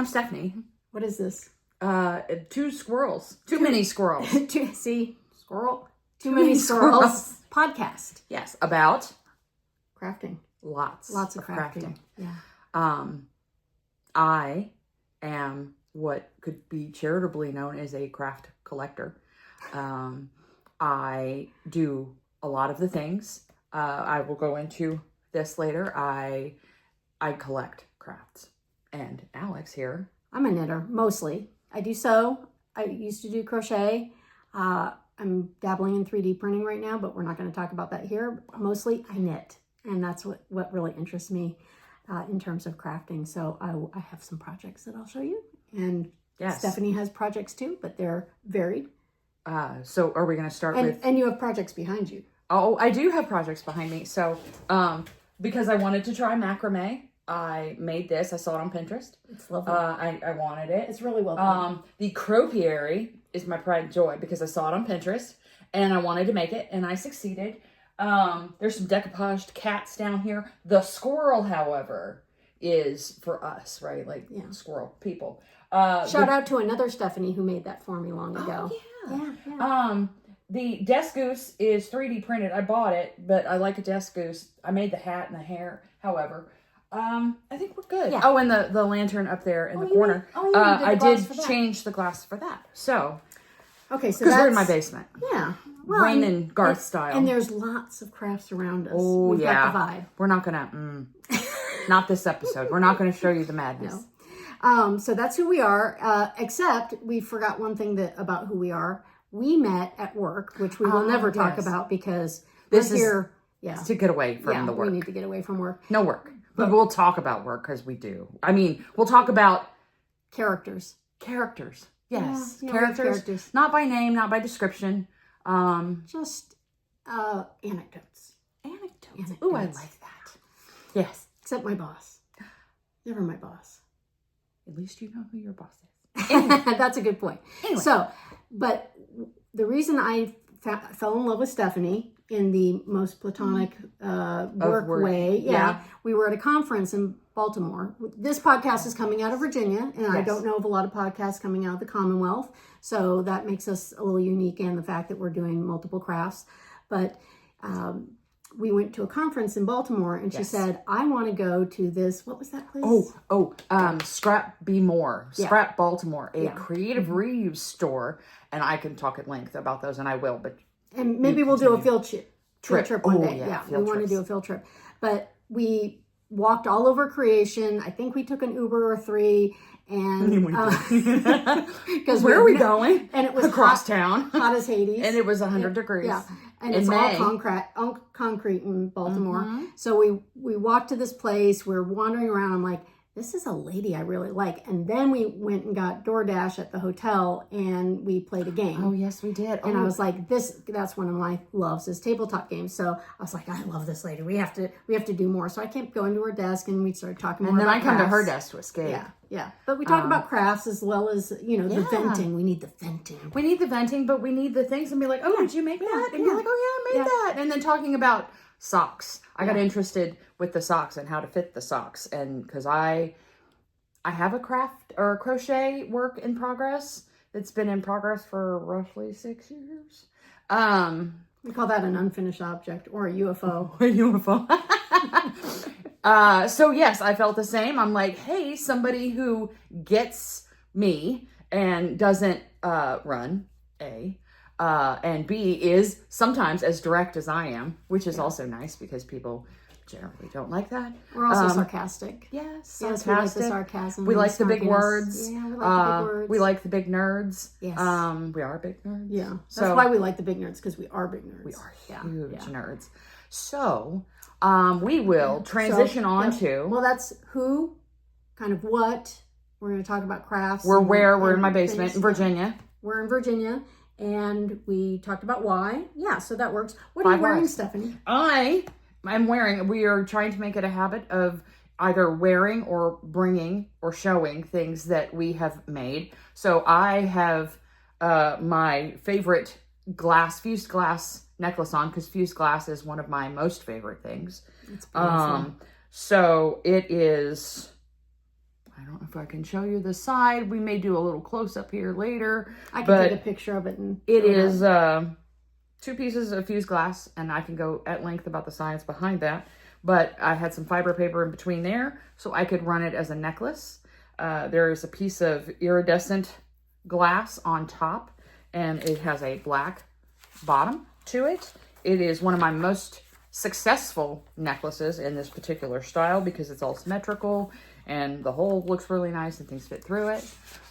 I'm Stephanie. What is this? Two squirrels. Too many squirrels. Squirrel. Too many squirrels. Podcast. Yes, about crafting. Lots of crafting. Yeah. I am what could be charitably known as a craft collector. I do a lot of the things. I will go into this later. I collect crafts. And Alex here. I'm a knitter, mostly. I do sew. I used to do crochet. I'm dabbling in 3D printing right now, but we're not going to talk about that here. Mostly I knit. And that's what really interests me in terms of crafting. So I have some projects that I'll show you. And yes. Stephanie has projects too, but they're varied. So are we going to start with... And you have projects behind you. Oh, I do have projects behind me. So because I wanted to try macrame, I made this. I saw it on Pinterest. It's lovely. I wanted it. It's really well done. The cropiary is my pride and joy because I saw it on Pinterest and I wanted to make it and I succeeded. There's some decoupaged cats down here. The squirrel, however, is for us, right? Like squirrel people. Shout out to another Stephanie who made that for me long ago. Oh, yeah. The desk goose is 3D printed. I bought it, but I like a desk goose. I made the hat and the hair, however. I think we're good. Yeah. Oh, and the lantern up there in the corner. I did change the glass for that. So, okay, so because we're in my basement. Yeah. Well, Rain and Garth style. And there's lots of crafts around us. Oh, We've got the vibe. We're not going to, not this episode. We're not going to show you the madness. No. So that's who we are, except we forgot one thing about who we are. We met at work, which we will never talk about because this is here. To get away from the work. We need to get away from work. No work. But we'll talk about work because we do. I mean, we'll talk about characters. Yes. Yeah, characters. Not by name, not by description. Just anecdotes. Ooh, I like that. Yes. Except my boss. Never my boss. At least you know who your boss is. Anyway. That's a good point. Anyway. So, but the reason I fell in love with Stephanie in the most platonic work way. Yeah. We were at a conference in Baltimore. This podcast is coming out of Virginia, and I don't know of a lot of podcasts coming out of the Commonwealth. So that makes us a little unique in the fact that we're doing multiple crafts. But we went to a conference in Baltimore, and she said, I want to go to this, what was that place? Scrap Be More. Scrap Baltimore, a creative reuse store. And I can talk at length about those, and I will, but... And maybe we'll do a field trip one day. We want to do a field trip. But we walked all over creation. I think we took an Uber or 3. And because where are we going? And it was across town, hot as Hades, and it was 100 degrees. Yeah, and it's all concrete in Baltimore. Mm-hmm. So we walked to this place. We're wandering around. I'm like, this is a lady I really like. And then we went and got DoorDash at the hotel and we played a game. Oh, yes, we did. And I was like, that's one of my loves is tabletop games. So I was like, I love this lady. We have to do more. So I kept going to her desk and we started talking more about crafts. And then I come to her desk to escape. Yeah. But we talk about crafts as well as, the venting. We need the venting. We need the venting, but we need the things and be like, oh, did you make that? And you're like, oh, yeah, I made that. And then talking about socks. I got interested with the socks and how to fit the socks. And because I have a craft or a crochet work in progress. It's been in progress for roughly 6 years. We call that an unfinished object or a UFO. So yes, I felt the same. I'm like, hey, somebody who gets me and doesn't run A, and B is sometimes as direct as I am, which is also nice because people generally don't like that. We're also sarcastic. Yes, sarcastic. We like the sarcasm. We like the big words. Yeah, we like the big words. We like the big nerds. Yes. We are big nerds. Yeah. That's why we like the big nerds, because we are big nerds. We are huge nerds. So, we will transition on to... Well, that's who, kind of what. We're going to talk about crafts. We're in my basement in Virginia. We're in Virginia. And we talked about why. Yeah, so that works. What are you wearing, Stephanie? We are trying to make it a habit of either wearing or bringing or showing things that we have made. So I have my favorite fused glass necklace on because fused glass is one of my most favorite things. It's beautiful. So it is, I don't know if I can show you the side. We may do a little close up here later. I can take a picture of it. And it is 2 pieces of fused glass, and I can go at length about the science behind that. But I had some fiber paper in between there, so I could run it as a necklace. There is a piece of iridescent glass on top, and it has a black bottom to it. It is one of my most successful necklaces in this particular style because it's all symmetrical and the hole looks really nice and things fit through it.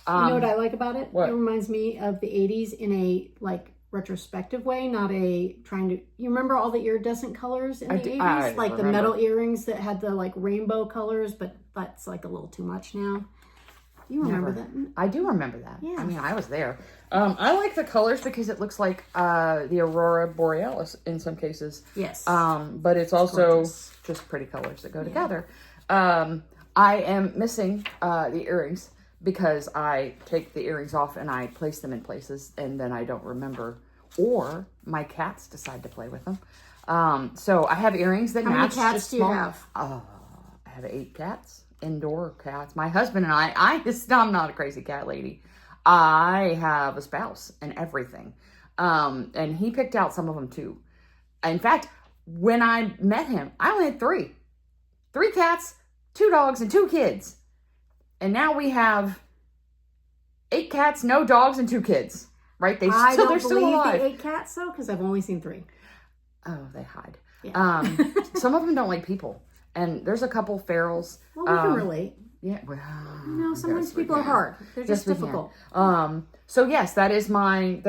You know what I like about it? What? It reminds me of the 80s in a like retrospective way, not a trying to, you remember all the iridescent colors in the 80s? Like the metal earrings that had the like rainbow colors, but that's like a little too much now. You remember that? I do remember that. Yeah. I mean, I was there. I like the colors because it looks like the Aurora Borealis in some cases. Yes. But it's also just pretty colors that go together. I am missing the earrings because I take the earrings off and I place them in places and then I don't remember. Or my cats decide to play with them. So I have earrings that match. How many cats do you have? I have 8 cats. Indoor cats. My husband and I'm not a crazy cat lady. I have a spouse and everything. And he picked out some of them too. In fact, when I met him, I only had 3. 3 cats, 2 dogs, and 2 kids. And now we have 8 cats, no dogs, and 2 kids. Right? They're still alive. The 8 cats though, because I've only seen 3. Oh, they hide. Yeah. Some of them don't like people. And there's a couple ferals. Well, we can relate. Yeah. Well, sometimes people are hard. They're just difficult. So yes, that is my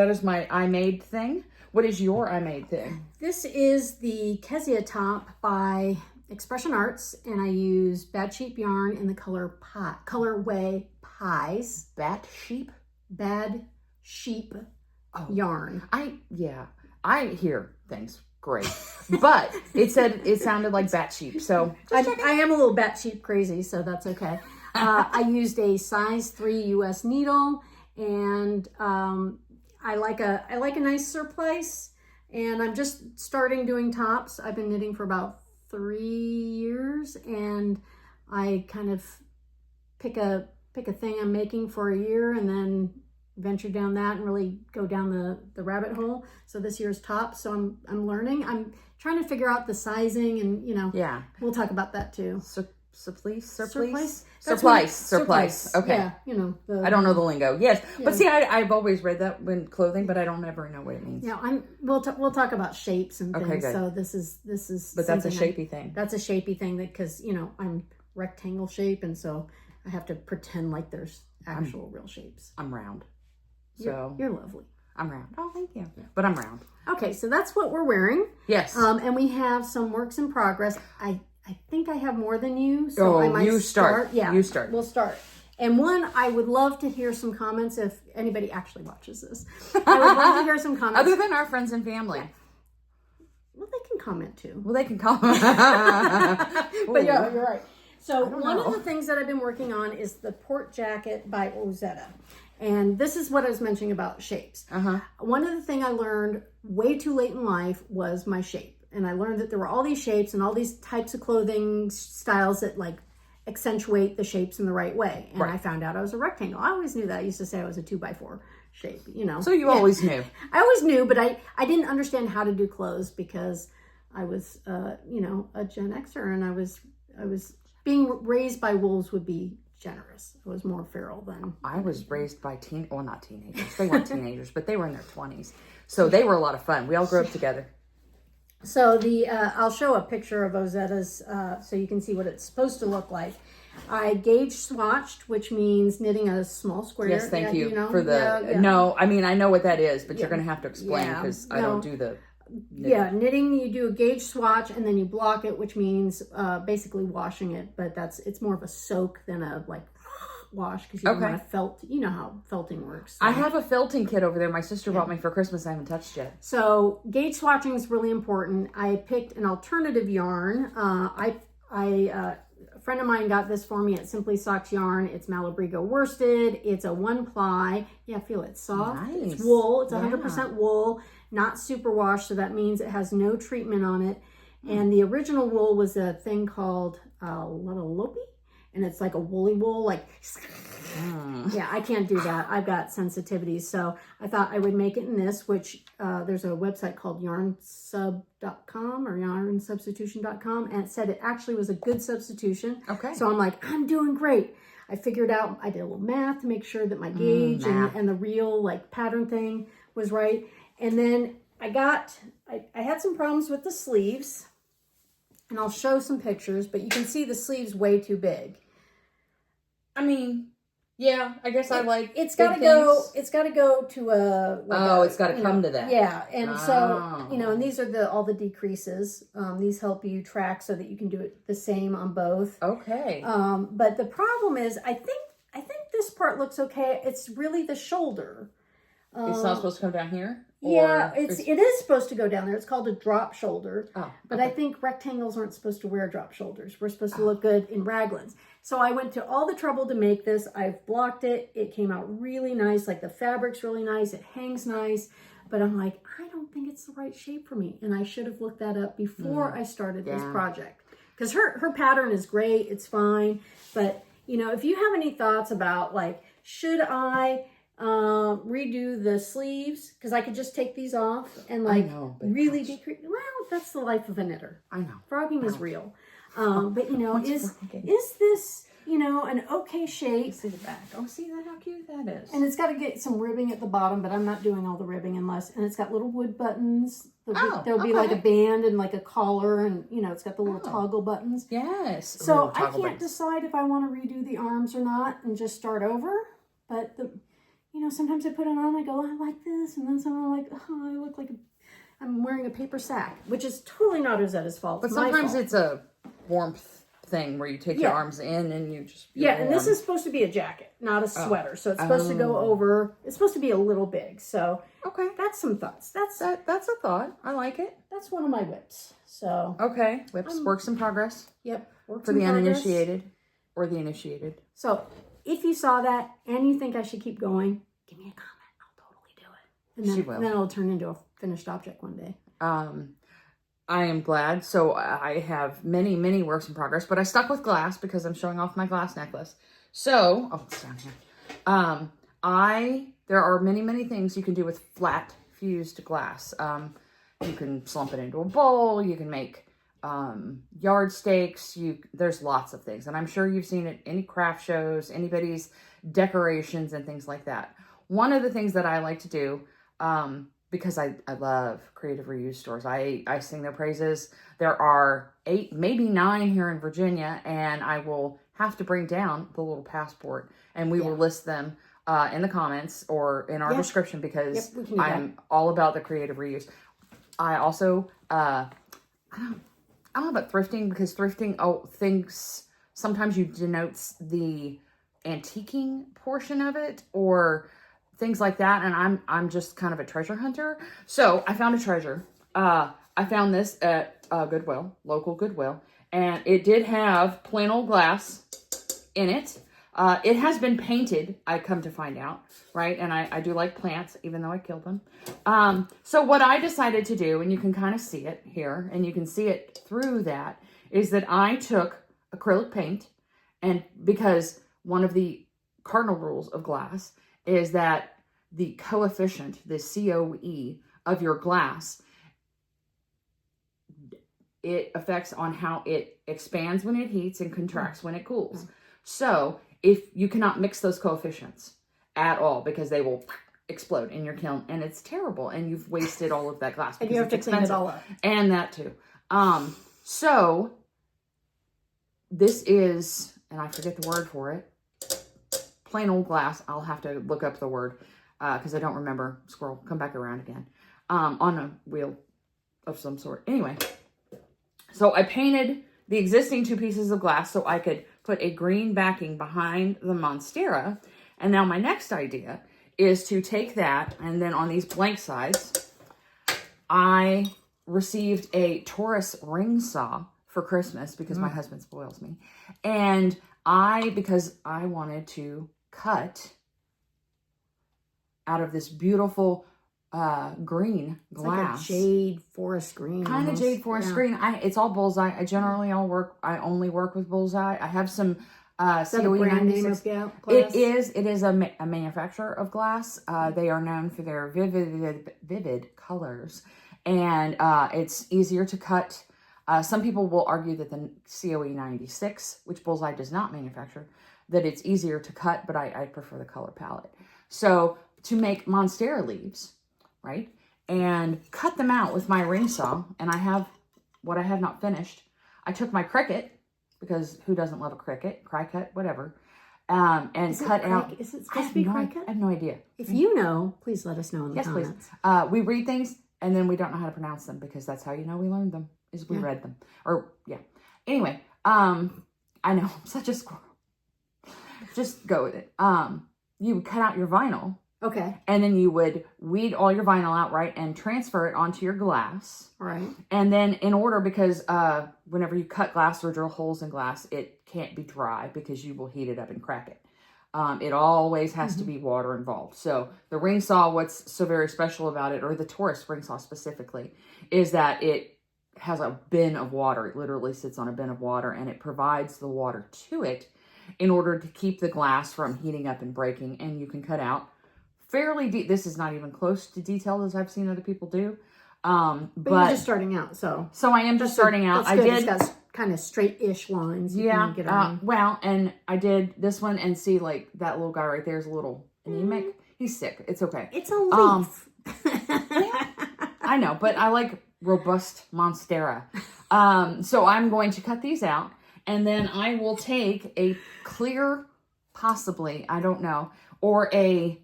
I made thing. What is your I made thing? This is the Kezia top by Expression Arts, and I use Bad Sheep yarn in the colorway Pies. Bat sheep? Bad Sheep yarn. I hear things. Great. But it sounded like bat sheep. So I am a little bat sheep crazy, so that's okay. I used a size 3 US needle, and I like a nice surplice, and I'm just starting doing tops. I've been knitting for about 3 years, and I kind of pick a thing I'm making for a year and then venture down that and really go down the rabbit hole. So this year's top. So I'm learning. I'm trying to figure out the sizing, and we'll talk about that too. Surplice. Okay. Yeah, I don't know the lingo. Yes, but see, I've always read that when clothing, but I don't ever know what it means. Yeah, we'll talk about shapes and things. Okay, good. So this is. But that's a shapy thing. That's a shapy thing because I'm rectangle shape, and so I have to pretend like there's actual real shapes. I'm round. So you're lovely. I'm round. Oh, thank you. Yeah. But I'm round. Okay, so that's what we're wearing. Yes. And we have some works in progress. I think I have more than you, so I might you start. Yeah, you start. We'll start. And one, I would love to hear some comments if anybody actually watches this. I would love to hear some comments. Other than our friends and family. Yeah. Well, they can comment too. Well, they can comment. But yeah, you're right. So one of the things that I've been working on is the Port Jacket by Ozetta. And this is what I was mentioning about shapes. One of the things I learned way too late in life was my shape. And I learned that there were all these shapes and all these types of clothing styles that like accentuate the shapes in the right way. And I found out I was a rectangle. I always knew that. I used to say I was a 2x4 shape, So you always knew. I always knew, but I didn't understand how to do clothes because I was, a Gen Xer, and I was being raised by wolves would be generous. I was more feral than I was raised by not teenagers. They weren't teenagers, but they were in their 20s. So they were a lot of fun. We all grew up together. So I'll show a picture of Ozetta's so you can see what it's supposed to look like. I gauge swatched, which means knitting a small square. Yes, thank you for the. No, I mean I know what that is, but you're going to have to explain because I don't do the. Knitting. Yeah, knitting, you do a gauge swatch and then you block it, which means basically washing it, but it's more of a soak than a wash because you don't want to felt. You know how felting works. So. I have a felting kit over there. My sister bought me for Christmas. I haven't touched yet. So gauge swatching is really important. I picked an alternative yarn. A friend of mine got this for me at Simply Socks Yarn. It's Malabrigo worsted. It's a 1-ply. Yeah, feel it. Soft. Nice. It's wool. It's 100% wool. Not super washed, so that means it has no treatment on it. And the original wool was a thing called Lopi, and it's like a woolly wool, like, yeah, I can't do that. I've got sensitivities. So I thought I would make it in this, which there's a website called yarnsub.com or yarnsubstitution.com, and it said it actually was a good substitution. Okay. So I'm like, I'm doing great. I figured out, I did a little math to make sure that my gauge and the real like pattern thing was right. And then I had some problems with the sleeves, and I'll show some pictures, but you can see the sleeves way too big. I mean, yeah, I guess it's got to go. It's got to go to a. Like it's got to come to that. Yeah, and so and these are all the decreases. These help you track so that you can do it the same on both. Okay. But the problem is, I think this part looks okay. It's really the shoulder. It's not supposed to come down here? Yeah, it is supposed to go down there. It's called a drop shoulder. Oh, but I think rectangles aren't supposed to wear drop shoulders. We're supposed to look good in raglans. So I went to all the trouble to make this. I've blocked it. It came out really nice. Like the fabric's really nice. It hangs nice. But I'm like, I don't think it's the right shape for me. And I should have looked that up before I started this project. Because her pattern is great. It's fine. But, if you have any thoughts about like, should I redo the sleeves, because I could just take these off and like really decrease. Well, that's the life of a knitter. I know. Frogging is real. But is this an okay shape? See the back. Oh, see that? How cute that is. And it's got to get some ribbing at the bottom, but I'm not doing all the ribbing and it's got little wood buttons. There'll be like a band and like a collar, and it's got the little toggle buttons. Yes. So I can't decide if I want to redo the arms or not and just start over. But sometimes I put it on, I go, I like this. And then I'm like, oh, I look like I'm wearing a paper sack, which is totally not Rosetta's fault. But sometimes it's a warmth thing where you take your arms in and you just and this is supposed to be a jacket, not a sweater. So it's supposed to go over, it's supposed to be a little big. So that's some thoughts. That's a thought. I like it. That's one of my whips. So whips, works in progress. Yep. For the uninitiated or the initiated. So if you saw that and you think I should keep going, give me a comment. I'll totally do it. And then it'll turn into a finished object one day. I am glad. So I have many, many works in progress, but I stuck with glass because I'm showing off my glass necklace. So, it's down here. There are many, many things you can do with flat fused glass. You can slump it into a bowl. You can make yard stakes. There's lots of things, and I'm sure you've seen it any craft shows, anybody's decorations and things like that. One of the things that I like to do, because I love creative reuse stores, I sing their praises. There are 8, maybe 9 here in Virginia, and I will have to bring down the little passport, and we will list them in the comments or in our description, because I'm all about the creative reuse. I also, I don't know about thrifting, because thrifting, sometimes you denotes the antiquing portion of it or things like that, and I'm just kind of a treasure hunter. So I found a treasure. I found this at Goodwill, local Goodwill, and it did have plain old glass in it. It has been painted, I come to find out, right? And I do like plants, even though I killed them. So what I decided to do, and you can kind of see it here, and you can see it through that, is that I took acrylic paint, and because one of the cardinal rules of glass is that the coefficient, the COE of your glass, it affects on how it expands when it heats and contracts when it cools. So if you cannot mix those coefficients at all, because they will explode in your kiln, and it's terrible, and you've wasted all of that glass. And you have to clean it all up. And that too. So this is, and I forget the word for it, plain old glass. I'll have to look up the word because I don't remember. Squirrel, come back around again. On a wheel of some sort. Anyway, so I painted the existing 2 pieces of glass so I could put a green backing behind the Monstera. And now my next idea is to take that, and then on these blank sides, I received a Taurus ring saw for Christmas because my husband spoils me. And because I wanted to cut out of this beautiful green glass. Like a jade forest green. Kind of jade forest green. It's all bullseye. I only work with bullseye. I have some Is that the brand name of glass? It is a manufacturer of glass. They are known for their vivid colors, and it's easier to cut. Some people will argue that the COE 96, which Bullseye does not manufacture, that it's easier to cut, but I prefer the color palette. So to make Monstera leaves, right, and cut them out with my ring saw, and I have what I have not finished. I took my Cricut, because who doesn't love a Cricut, Cricut, whatever, and cut out. Is it supposed to be Cricut? I have no idea. If you know, please let us know in the comments. Please. We read things and then we don't know how to pronounce them, because that's how you know we learned them, is we read them. Anyway, I know, I'm such a squirrel. Just go with it. You would cut out your vinyl. Okay. And then you would weed all your vinyl out, right, and transfer it onto your glass. Right. And then in order, because whenever you cut glass or drill holes in glass, it can't be dry because you will heat it up and crack it. It always has to be water involved. So the ring saw, what's so very special about it, or the Taurus ring saw specifically, is that it has a bin of water. It literally sits on a bin of water, and it provides the water to it in order to keep the glass from heating up and breaking. And you can cut out fairly deep. This is not even close to detailed as I've seen other people do. But you're just starting out, so I am just starting out. I did. It's got kind of straight-ish lines. Yeah. Well, and I did this one, and see, like, that little guy right there is a little anemic. He's sick. It's okay. It's a leaf. Yeah, I know, but I like robust Monstera. So I'm going to cut these out, and then I will take a clear, possibly, I don't know, or a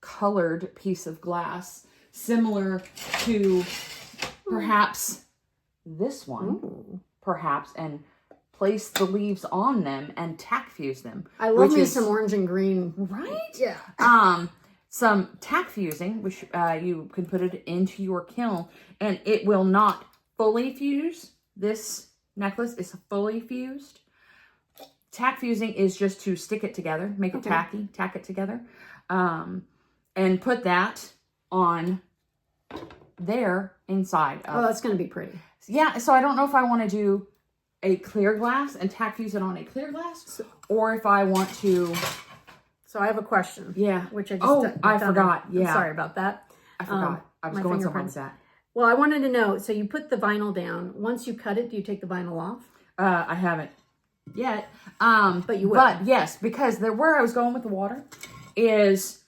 colored piece of glass similar to perhaps this one, perhaps, and place the leaves on them and tack fuse them. I love me some orange and green. Right? Yeah. Some tack fusing, which you can put it into your kiln, and it will not fully fuse. This necklace is fully fused. Tack fusing is just to stick it together, make it tacky, tack it together, and put that on there inside. Oh, that's going to be pretty. Yeah, so I don't know if I want to do a clear glass and tack fuse it on a clear glass, or if I want to... So I have a question. Yeah. Which I just... I forgot. Yeah. I'm sorry about that. I forgot. I was going somewhere with that. Well, I wanted to know, so you put the vinyl down. Once you cut it, do you take the vinyl off? I haven't yet. But you will. But yes, because where I was going with the water is...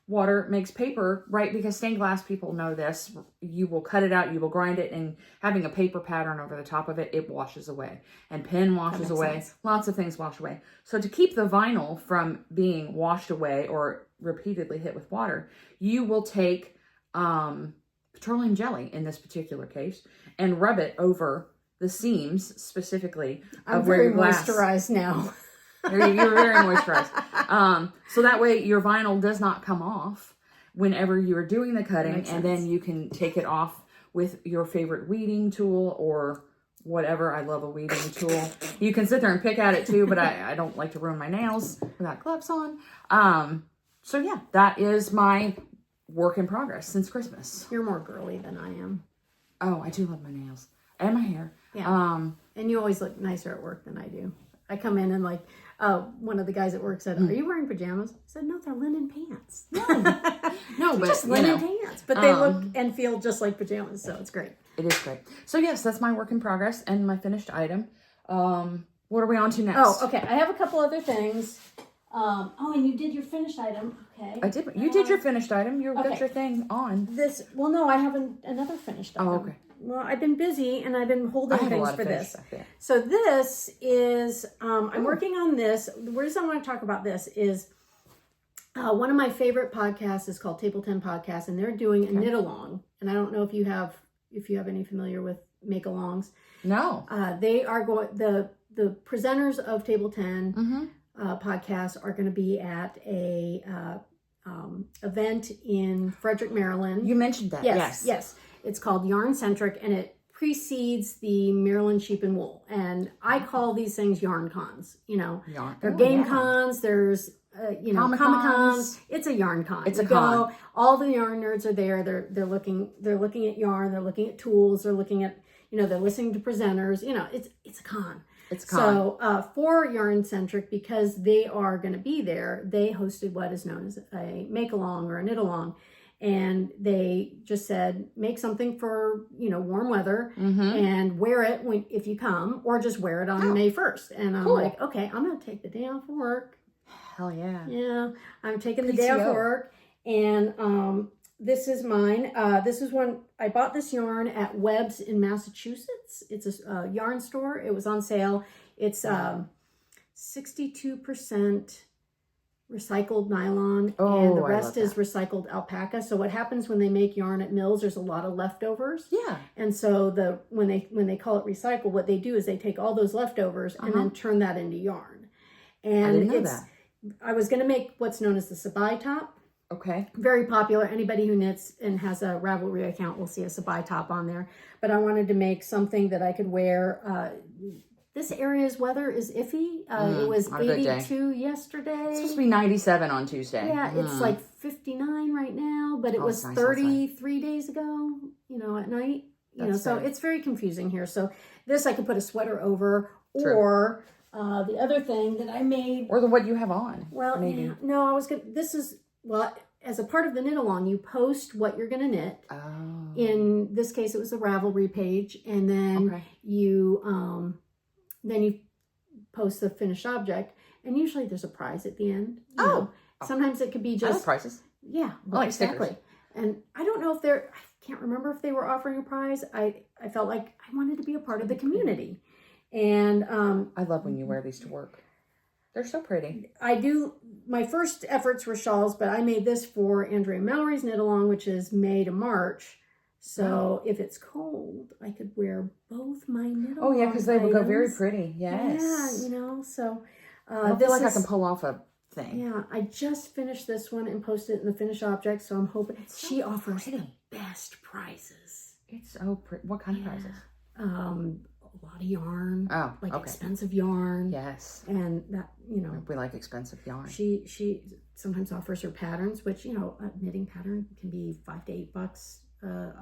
Water makes paper, right? Because stained glass, people know this. You will cut it out, you will grind it, and having a paper pattern over the top of it, it washes away. And pen washes away. Sense. Lots of things wash away. So to keep the vinyl from being washed away or repeatedly hit with water, you will take petroleum jelly, in this particular case, and rub it over the seams, specifically, of where your glass... moisturized now. You're very moisturized. So that way your vinyl does not come off whenever you're doing the cutting, and then you can take it off with your favorite weeding tool or whatever. I love a weeding tool. You can sit there and pick at it too, but I don't like to ruin my nails without gloves on. So yeah, that is my work in progress since Christmas. You're more girly than I am. Oh, I do love my nails and my hair. Yeah. And you always look nicer at work than I do. I come in and like, one of the guys at work said, "Are you wearing pajamas?" I said, "No, they're linen pants." No, but just linen pants. But they look and feel just like pajamas, so it's great. It is great. So yes, that's my work in progress and my finished item. What are we on to next? Oh, okay. I have a couple other things. And you did your finished item. Okay. I did. You did your finished item. You got your thing on. Well, no, I have another finished item. Oh, okay. Well, I've been busy and I've been holding things for this. Stuff, yeah. So this is, I'm working on this. The reason I want to talk about this is one of my favorite podcasts is called Table 10 Podcast, and they're doing a knit along. And I don't know if you have any familiar with make alongs. No. They are going, the presenters of Table 10 podcast are going to be at a event in Frederick, Maryland. You mentioned that. Yes. It's called Yarn Centric, and it precedes the Maryland Sheep and Wool. And I call these things yarn cons. They're game cons. There's Comic Cons. It's a yarn con. It's a con. All the yarn nerds are there. They're looking at yarn. They're looking at tools. They're looking at they're listening to presenters. It's a con. It's a con. So for Yarn Centric, because they are going to be there, they hosted what is known as a make-along or a knit-along. And they just said, make something for, warm weather and wear it if you come, or just wear it on May 1st. And I'm like, okay, I'm going to take the day off of work. Hell yeah. Yeah, I'm taking the day off of work. And this is mine. This is one, I bought this yarn at Webb's in Massachusetts. It's a yarn store. It was on sale. It's 62% recycled nylon, and the rest is recycled alpaca. So what happens when they make yarn at mills, there's a lot of leftovers. Yeah. And so when they call it recycle, what they do is they take all those leftovers and then turn that into yarn. And I didn't know that. I was going to make what's known as the sabai top. Okay. Very popular. Anybody who knits and has a Ravelry account will see a sabai top on there. But I wanted to make something that I could wear. This area's weather is iffy. It was 82 yesterday. It's supposed to be 97 on Tuesday. Yeah, it's like 59 right now, but it was nice 33 days ago, at night. So it's very confusing here. So this I could put a sweater over. True. Or the other thing that I made. Or what you have on. Well, maybe. Yeah, no, I was going to, as a part of the knit along, you post what you're going to knit. Oh. In this case, it was a Ravelry page. And then you post the finished object. And usually there's a prize at the end. Sometimes it could be just. I like prizes. Yeah. Well, exactly. Stickers. And I don't know I can't remember if they were offering a prize. I felt like I wanted to be a part of the community. And I love when you wear these to work. They're so pretty. I do. My first efforts were shawls, but I made this for Andrea Mallory's knit along, which is May to March. So if it's cold, I could wear both my knit along. Oh yeah, because they will go very pretty. Yes. Yeah, so I feel like I can pull off a thing. Yeah, I just finished this one and posted it in the finished object, so I'm hoping she offers the best prizes. It's so pretty. What kind of prizes? A lot of yarn. Oh, expensive yarn. Yes. And that, we like expensive yarn. She sometimes offers her patterns, which, a knitting pattern can be $5 to $8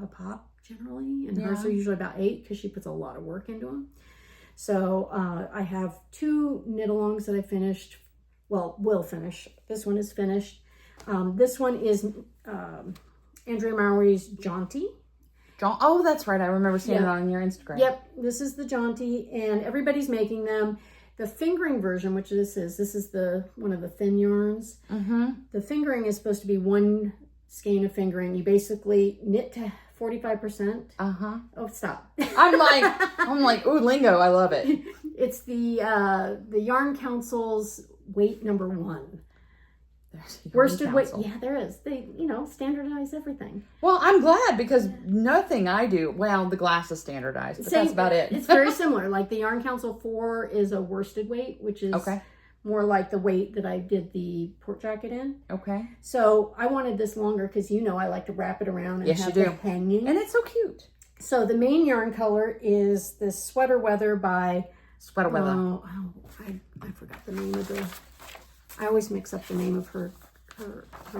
a pop generally. And hers are usually about $8 because she puts a lot of work into them. So I have 2 knit alongs that I finished. Well, will finish. This one is finished. This one is Andrea Mallory's Jaunty. Oh, that's right. I remember seeing it on your Instagram. Yep. This is the Jaunty, and everybody's making them. The fingering version, which this is one of the thin yarns. Mm-hmm. The fingering is supposed to be 1 skein of fingering. You basically knit to 45%. Uh-huh. Oh, stop. I'm like, ooh, lingo. I love it. It's the Yarn Council's weight number 1. Worsted weight. Yeah, there is. They, standardize everything. Well, I'm glad because nothing I do, the glass is standardized, but that's about it. It's very similar. Like the Yarn Council 4 is a worsted weight, which is more like the weight that I did the port jacket in. Okay. So I wanted this longer because I like to wrap it around and have it hanging. And it's so cute. So the main yarn color is this Sweater Weather by... Sweater Weather. I forgot the name of the... I always mix up the name of her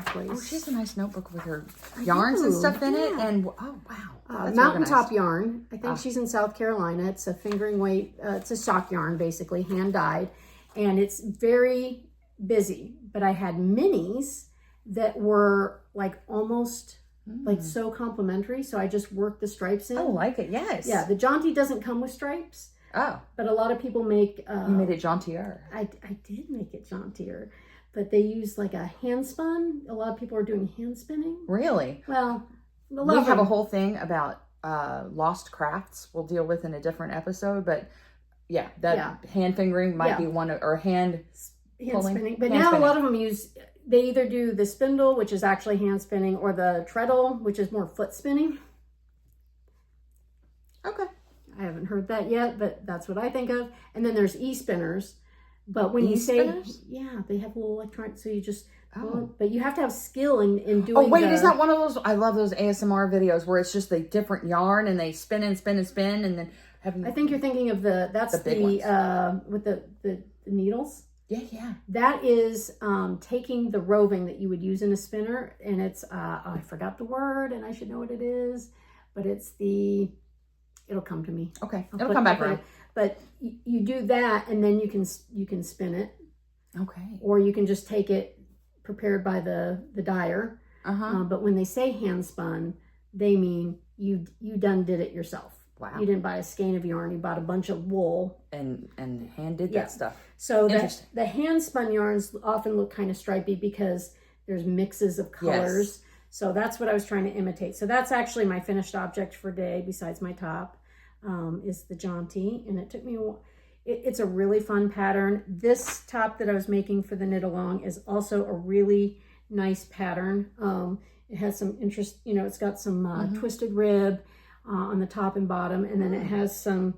place. Oh, she has a nice notebook with her yarns and stuff in it. And oh, wow. Mountaintop Yarn. I think she's in South Carolina. It's a fingering weight. It's a sock yarn, basically, hand dyed. And it's very busy. But I had minis that were like almost like so complimentary. So I just worked the stripes in. I like it, yes. Yeah, the Jaunty doesn't come with stripes. Oh. But a lot of people make... you made it jauntier. I did make it jauntier. But they use like a hand spun. A lot of people are doing hand spinning. Really? Well, we have a whole thing about lost crafts we'll deal with in a different episode. But hand fingering might be one or hand spinning. But now a lot of them they either do the spindle, which is actually hand spinning, or the treadle, which is more foot spinning. Okay. I haven't heard that yet, but that's what I think of. And then there's e-spinners. But when you say, they have a little electronic, so you just, but you have to have skill in doing. Oh, wait, is that one of those? I love those ASMR videos where it's just the different yarn and they spin and spin and spin and then having. I think you're thinking of that's the with the needles. Yeah. That is taking the roving that you would use in a spinner, and it's I forgot the word, and I should know what it is, but it's it'll come to me. Okay, it'll come back around. But you do that, and then you can spin it. Okay. Or you can just take it prepared by the dyer. But when they say hand spun, they mean you done did it yourself. Wow. You didn't buy a skein of yarn. You bought a bunch of wool and hand did that stuff. So the hand spun yarns often look kind of stripy because there's mixes of colors. Yes. So that's what I was trying to imitate. So that's actually my finished object for today, besides my top, is the jaunty. And it took me it's a really fun pattern. This top that I was making for the knit along is also a really nice pattern. It has some interest, it's got some twisted rib on the top and bottom, and then it has some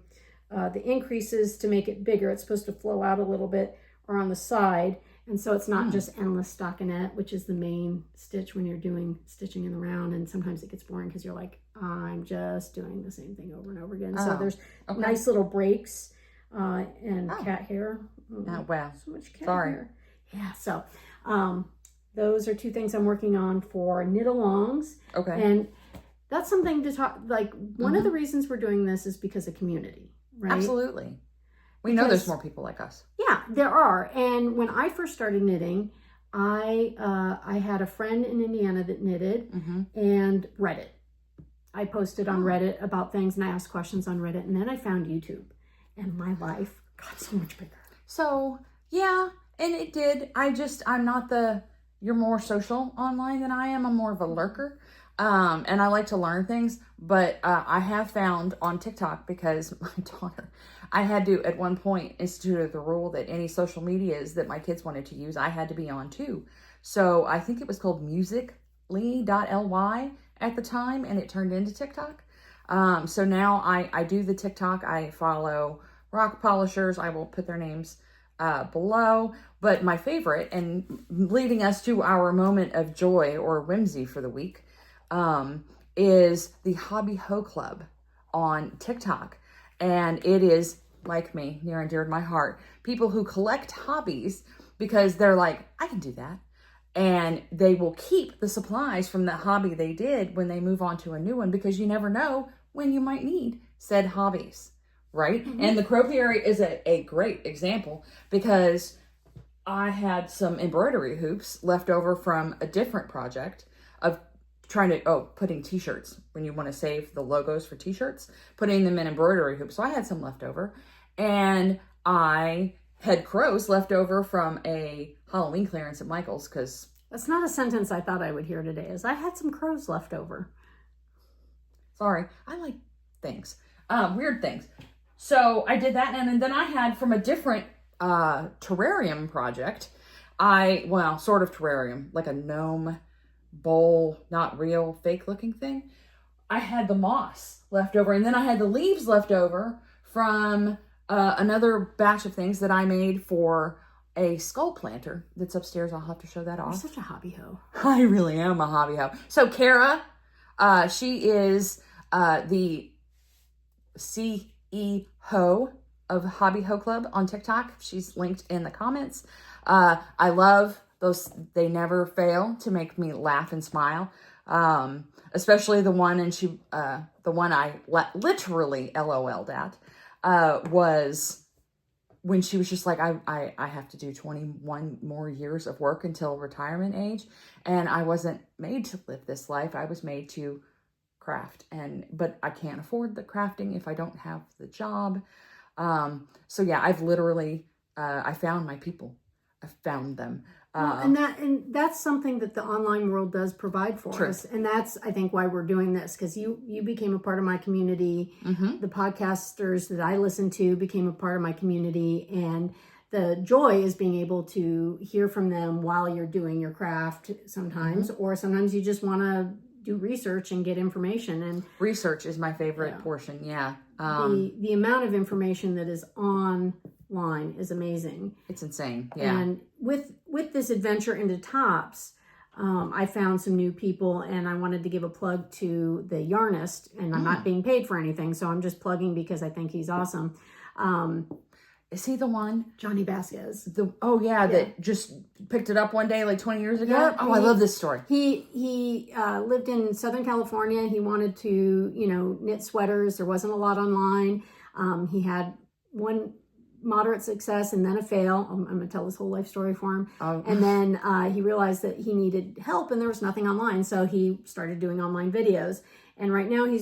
the increases to make it bigger. It's supposed to flow out a little bit, or on the side, and so it's not just endless stockinette, which is the main stitch when you're doing stitching in the round, and sometimes it gets boring because you're like, I'm just doing the same thing over and over again. So there's nice little breaks and cat hair. Wow, so much cat hair. Yeah, so those are two things I'm working on for knit alongs. Okay. And that's something to talk, like one of the reasons we're doing this is because of community, right? Absolutely. We know there's more people like us. Yeah, there are. And when I first started knitting, I had a friend in Indiana that knitted and Reddit. I posted on Reddit about things and I asked questions on Reddit, and then I found YouTube, and my life got so much bigger. So yeah, and it did. I'm not you're more social online than I am. I'm more of a lurker. And I like to learn things, but I have found on TikTok, because my daughter, I had to at one point institute the rule that any social medias that my kids wanted to use, I had to be on too. So I think it was called musically.ly at the time, and it turned into TikTok. So now I do the TikTok. I follow rock polishers. I will put their names below. But my favorite, and leading us to our moment of joy or whimsy for the week, is the Hobby Ho Club on TikTok. And it is, like me, near and dear to my heart, people who collect hobbies because they're like, I can do that. And they will keep the supplies from the hobby they did when they move on to a new one, because you never know when you might need said hobbies, right? And the cropiary is a great example, because I had some embroidery hoops left over from a different project of trying to, putting t-shirts, when you want to save the logos for t-shirts, putting them in embroidery hoops. So I had some left over, and I had crows left over from a Halloween clearance at Michael's, because... That's not a sentence I thought I would hear today, is I had some crows left over. Sorry, I like things, weird things. So I did that, and then I had from a different terrarium project, sort of terrarium, like a gnome bowl, not real, fake looking thing. I had the moss left over, and then I had the leaves left over from another batch of things that I made for a skull planter that's upstairs. I'll have to show that off. You're such a hobby ho. I really am a hobby ho. So Kara, she is the CEO of Hobby Ho Club on TikTok. She's linked in the comments. I love those. They never fail to make me laugh and smile. Especially the one, and the one I literally LOL'd at, was when she was just like, I have to do 21 more years of work until retirement age. And I wasn't made to live this life. I was made to craft, but I can't afford the crafting if I don't have the job. So yeah, I've literally, I found my people. I found them. And that's something that the online world does provide for us. And that's, I think, why we're doing this, because you became a part of my community. The podcasters that I listen to became a part of my community, and the joy is being able to hear from them while you're doing your craft sometimes, or sometimes you just want to do research and get information. And research is my favorite portion. Yeah. The amount of information that is online is amazing. It's insane. Yeah. And with this adventure into tops, I found some new people, and I wanted to give a plug to the yarnist, and I'm not being paid for anything, so I'm just plugging because I think he's awesome. Is he the one? Johnny Vasquez. That just picked it up one day like 20 years ago? Yep. I love this story. He lived in Southern California. He wanted to, knit sweaters. There wasn't a lot online. He had one moderate success and then a fail. I'm going to tell this whole life story for him. Oh. And then he realized that he needed help and there was nothing online. So he started doing online videos. And right now he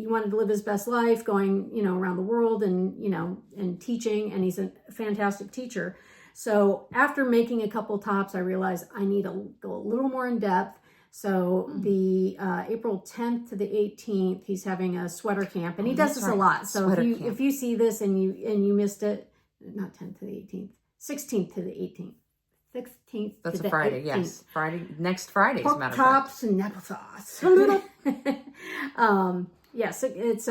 wanted to live his best life, going, around the world and, and teaching. And he's a fantastic teacher. So after making a couple tops, I realized I need to go a little more in depth. So the April 10th to the 18th, he's having a sweater camp, and he does this a lot. So if you see this and you missed it, not 10th to the 18th, 16th to the 18th, 16th. That's to a Friday. 18th. Yes, next Friday. Pork As a matter chops and applesauce. Yes, it's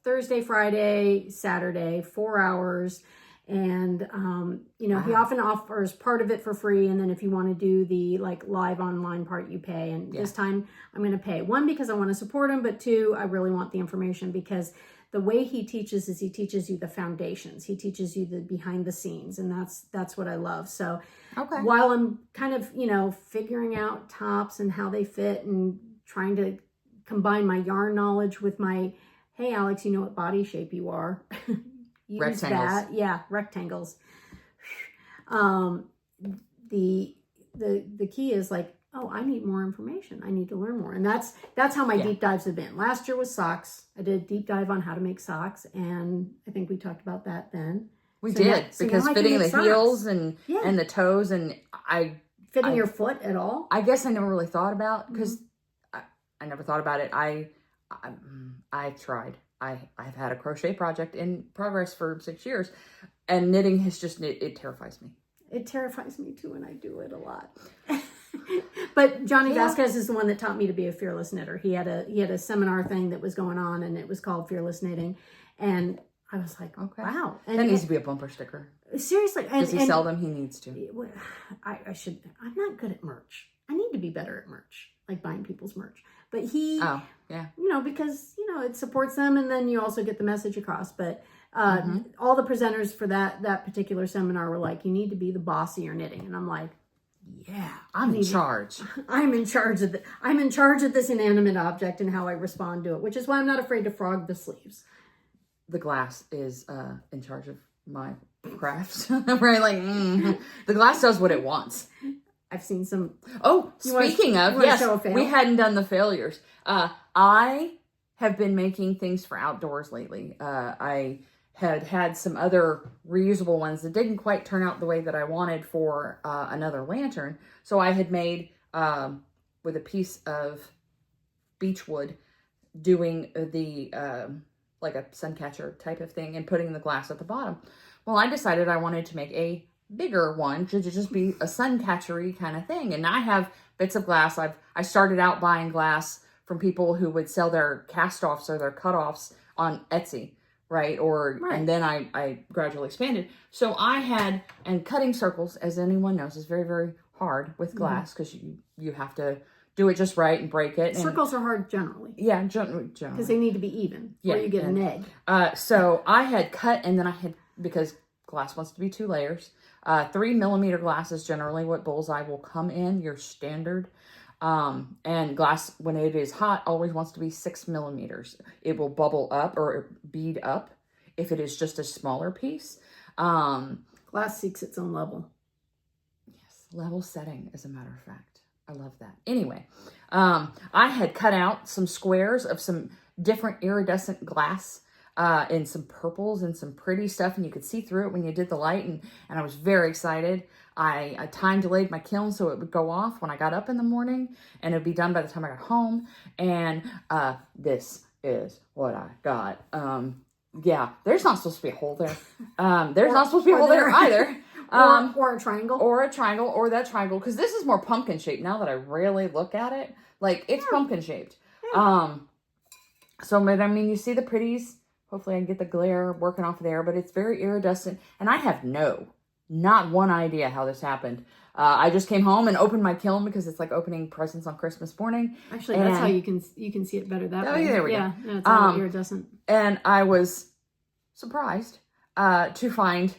Thursday, Friday, Saturday, 4 hours. And, he often offers part of it for free. And then if you want to do the live online part, you pay. And this time I'm going to pay. One, because I want to support him. But two, I really want the information, because the way he teaches is he teaches you the foundations. He teaches you the behind the scenes. And that's what I love. So while I'm kind of, figuring out tops and how they fit and trying to combine my yarn knowledge with my, hey, Alex, you know what body shape you are. Use rectangles. That. Yeah, rectangles. The key is I need more information. I need to learn more. And that's how my deep dives have been. Last year was socks. I did a deep dive on how to make socks, and I think we talked about that then. We did, because fitting the heels and the toes, and fitting your foot at all. I guess I never really thought about, because I never thought about it. I tried. I've had a crochet project in progress for 6 years, and knitting has just, it terrifies me. It terrifies me too, and I do it a lot. But Johnny Vasquez is the one that taught me to be a fearless knitter. He had a seminar thing that was going on, and it was called Fearless Knitting. And I was like, wow. And that needs to be a bumper sticker. Seriously. Does he sell them? He needs to. I should. I'm not good at merch. I need to be better at merch, like buying people's merch. But he, because, it supports them, and then you also get the message across. But all the presenters for that particular seminar were like, you need to be the boss of your knitting. And I'm like, yeah. I'm in charge. I'm in charge of this inanimate object and how I respond to it, which is why I'm not afraid to frog the sleeves. The glass is in charge of my crafts. Right? The glass does what it wants. I've seen some. Oh, speaking of, yes, we hadn't done the failures. I have been making things for outdoors lately. I had some other reusable ones that didn't quite turn out the way that I wanted for another lantern. So I had made, with a piece of beech wood, doing the, like a sun catcher type of thing, and putting the glass at the bottom. Well, I decided I wanted to make a bigger one to just be a sun catchery kind of thing. And I have bits of glass. I started out buying glass from people who would sell their cast-offs or their cut-offs on Etsy, right? And then I gradually expanded. So I had, and cutting circles, as anyone knows, is very, very hard with glass, because you have to do it just right and break it. Circles are hard generally. Yeah, generally. Because they need to be even, or you get an egg. So I had cut, and then I had, because glass wants to be 2 layers, 3 millimeter glass is generally what bullseye will come in, your standard. And glass, when it is hot, always wants to be 6 millimeters. It will bubble up or bead up if it is just a smaller piece. Glass seeks its own level. Yes, level setting, as a matter of fact. I love that. Anyway, I had cut out some squares of some different iridescent glass, and some purples and some pretty stuff, and you could see through it when you did the light, and I was very excited. I time delayed my kiln so it would go off when I got up in the morning, and it would be done by the time I got home. And this is what I got. Yeah, there's not supposed to be a hole there. There's not supposed to be a hole there either. Or a triangle. Or a triangle, or that triangle, because this is more pumpkin shaped now that I really look at it. Like, it's pumpkin shaped. Yeah. So, but I mean, you see the pretties. Hopefully I can get the glare working off of there, but it's very iridescent. And I have not one idea how this happened. I just came home and opened my kiln, because it's like opening presents on Christmas morning. Actually, that's how you can see it better that way. Yeah, there we go. Yeah, it's all iridescent. And I was surprised to find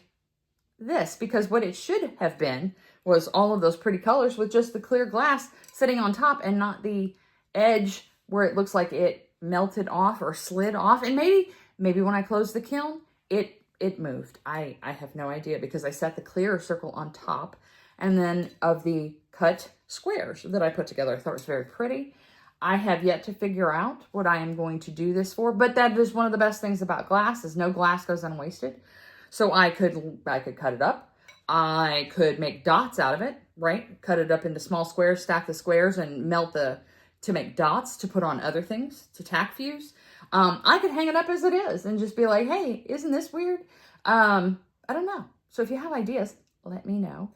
this, because what it should have been was all of those pretty colors with just the clear glass sitting on top, and not the edge where it looks like it melted off or slid off. And maybe when I closed the kiln, it it moved. I have no idea because I set the clear circle on top and then of the cut squares that I put together. I thought it was very pretty. I have yet to figure out what I am going to do this for, but that is one of the best things about glass is no glass goes unwasted. So I could cut it up. I could make dots out of it, right? Cut it up into small squares, stack the squares and melt to make dots to put on other things, to tack fuse. I could hang it up as it is and just be like, hey, isn't this weird? I don't know. So if you have ideas, let me know.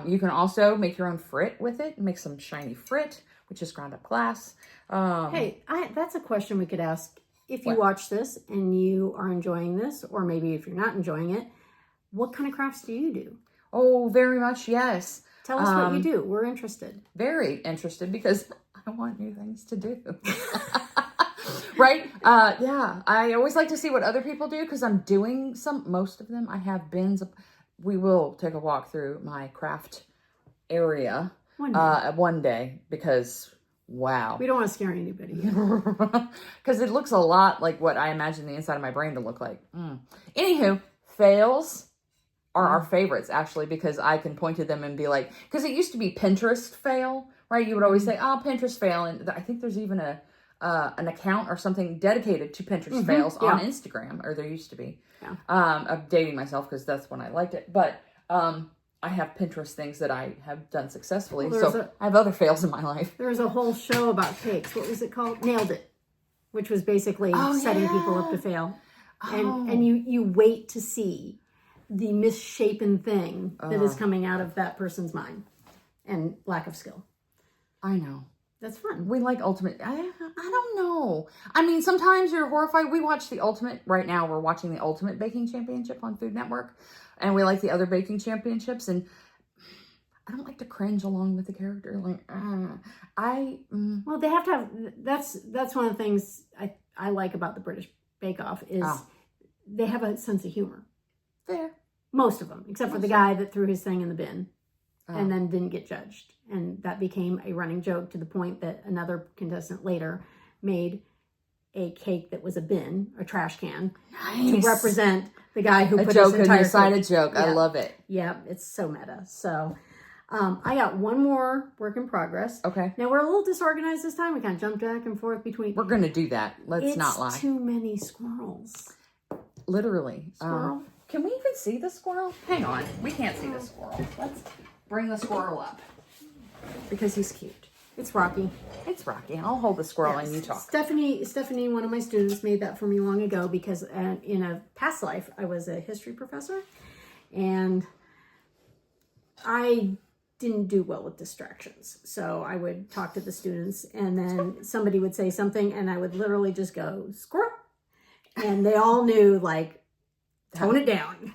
You can also make your own frit with it, make some shiny frit, which is ground up glass. Hey, that's a question we could ask. If you watch this and you are enjoying this, or maybe if you're not enjoying it, what kind of crafts do you do? Oh, very much, yes. Tell us what you do. We're interested. Very interested because I want new things to do. Right? Yeah. I always like to see what other people do because I'm doing most of them. I have bins. We will take a walk through my craft area one day because, wow. We don't want to scare anybody. Because it looks a lot like what I imagine the inside of my brain to look like. Anywho, fails are our favorites, actually, because I can point to them and be like, because it used to be Pinterest fail, right? You would always say, oh, Pinterest fail. And I think there's even an account or something dedicated to Pinterest fails on Instagram, or there used to be. Yeah. I'm dating myself because that's when I liked it. But I have Pinterest things that I have done successfully. So I have other fails in my life. There was a whole show about cakes. What was it called? Nailed It, which was basically setting people up to fail. And you wait to see the misshapen thing that is coming out of that person's mind and lack of skill. I know. That's fun. We like Ultimate. I don't know. I mean, sometimes you're horrified. We watch the Ultimate. Right now, we're watching the Ultimate Baking Championship on Food Network. And we like the other baking championships. And I don't like to cringe along with the character. Like, Well, they have to have... That's one of the things I like about the British Bake Off is they have a sense of humor. Fair. Most of them, except for the guy that threw his thing in the bin and then didn't get judged. And that became a running joke to the point that another contestant later made a cake that was a bin, a trash can, to represent the guy who put his entire decided joke. Yeah. I love it. Yeah, it's so meta. So I got one more work in progress. Okay. Now we're a little disorganized this time. We kind of jumped back and forth between. We're going to do that. Let's not lie. Too many squirrels. Literally. Squirrel. Can we even see the squirrel? Hang on. We can't see the squirrel. Let's bring the squirrel up. Because he's cute. It's Rocky. It's Rocky. I'll hold the squirrel and you talk. Stephanie, one of my students, made that for me long ago because in a past life, I was a history professor. And I didn't do well with distractions. So I would talk to the students and then somebody would say something and I would literally just go, squirrel. And they all knew, like, tone it down,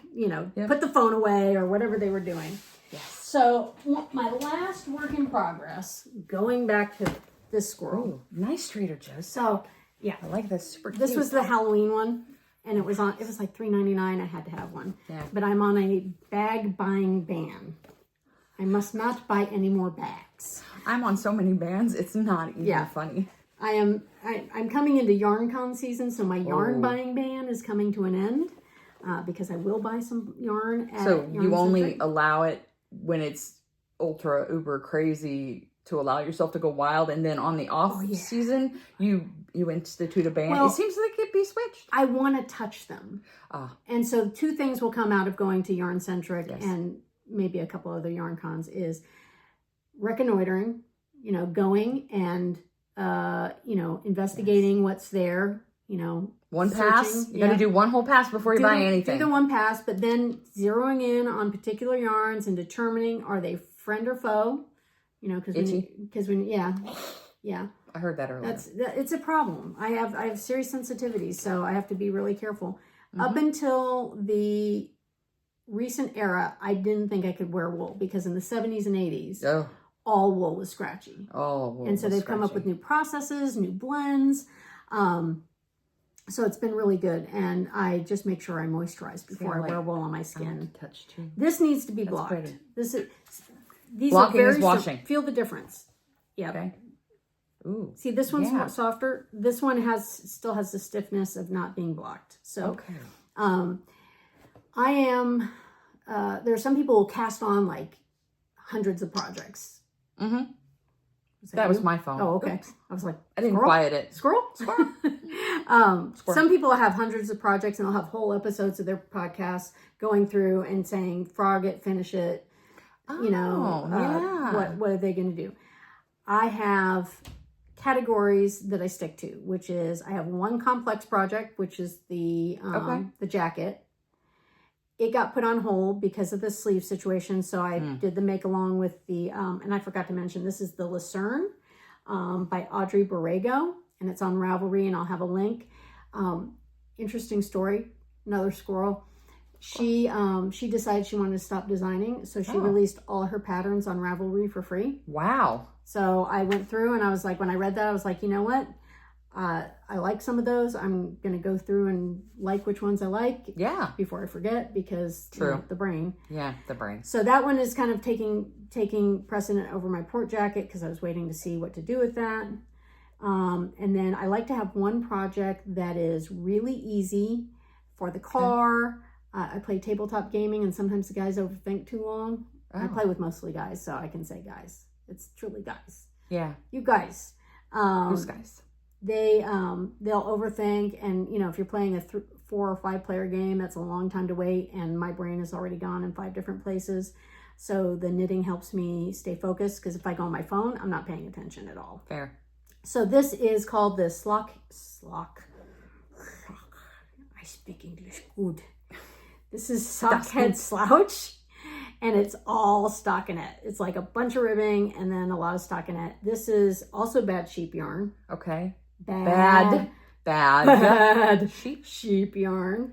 put the phone away or whatever they were doing. Yes. So my last work in progress, going back to this squirrel. Ooh, nice Trader Joe's. So yeah, I like this. Super cute. This was the Halloween one, and it was like $3.99. I had to have one. Yeah. But I'm on a bag buying ban. I must not buy any more bags. I'm on so many bans. It's not even funny. I'm coming into yarn con season, so my yarn buying ban is coming to an end. Because I will buy some yarn at So you only Centric. allow it when it's ultra uber crazy to allow yourself to go wild, and then on the off season you institute a ban. It seems like it could be switched. I want to touch them. And so two things will come out of going to Yarn Centric and maybe a couple other yarn cons is reconnoitering, going and investigating what's there, One pass. You got to do one whole pass before you buy anything. Do the one pass, but then zeroing in on particular yarns and determining are they friend or foe. Because when I heard that earlier. It's a problem. I have serious sensitivities, so I have to be really careful. Up until the recent era, I didn't think I could wear wool because in the 70s and 80s, all wool was scratchy. And so they've come up with new processes, new blends. So it's been really good, and I just make sure I moisturize before I wear wool on my skin. Touch too. This needs to be blocked. Pretty. These blocking are very is washing. Feel the difference. Yeah. Okay. Ooh. See, this one's more softer. This one still has the stiffness of not being blocked. So, I am, there are some people who cast on like hundreds of projects. Mm-hmm. That was my phone. Oh, okay. Oops. I was like, I didn't quiet it. Squirrel? Squirrel. Some people have hundreds of projects and they'll have whole episodes of their podcast going through and saying, frog it, finish it. What are they going to do? I have categories that I stick to, which is I have one complex project, which is the jacket. It got put on hold because of the sleeve situation. So I did the make along with the, and I forgot to mention, this is the Lucerne by Audrey Borrego, and it's on Ravelry, and I'll have a link. Interesting story, another squirrel. She decided she wanted to stop designing, so she released all her patterns on Ravelry for free. Wow. So I went through and I was like, when I read that, I was like, you know what? I like some of those. I'm going to go through and like which ones I like. Yeah. Before I forget, because the brain. Yeah, the brain. So that one is kind of taking precedent over my port jacket because I was waiting to see what to do with that. And then I like to have one project that is really easy for the car. I play tabletop gaming, and sometimes the guys overthink too long. Oh. I play with mostly guys, so I can say guys. It's truly guys. Yeah. You guys. Who's guys? They'll overthink, and if you're playing a 4 or 5 player game, that's a long time to wait, and my brain is already gone in 5 different places. So the knitting helps me stay focused, because if I go on my phone, I'm not paying attention at all. Fair. So this is called the Slock. I speak English good. This is Sockhead Slouch, and it's all stockinette. It's like a bunch of ribbing and then a lot of stockinette. This is also bad sheep yarn. Okay. Bad. Sheep yarn.